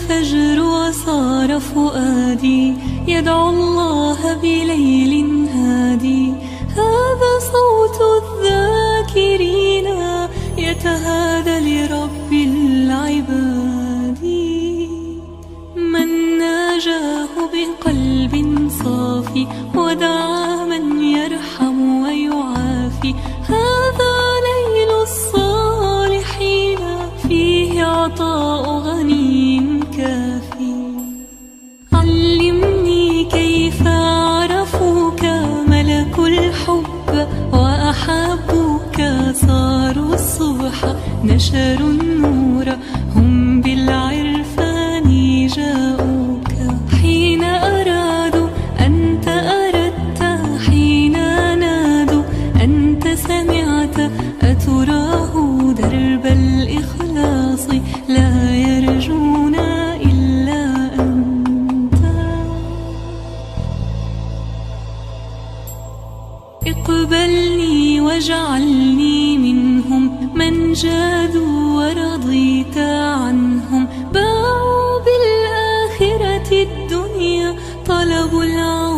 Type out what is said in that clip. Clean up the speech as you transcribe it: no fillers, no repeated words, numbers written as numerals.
الفجر وصار فؤادي يدعو الله بليل هادي. هذا صوت الذاكرين يتهادى لرب العباد. من ناجاه بقلب صافي ودعا من يرحم ويعافي. هذا ليل الصالحين فيه عطاء غني كافي. علمني كيف عرفوك ملك الحب وأحبوك. صاروا الصبح نشروا النور هم بالعرفان جاءوك. حين أرادوا أنت أردت، حين نادوا أنت سمعت. أتراه درب الإخلاص لا يرجون إلا أنت. اقبلني واجعلني منهم من جادوا ورضيت عنهم. باعوا بالآخرة الدنيا طلبوا العون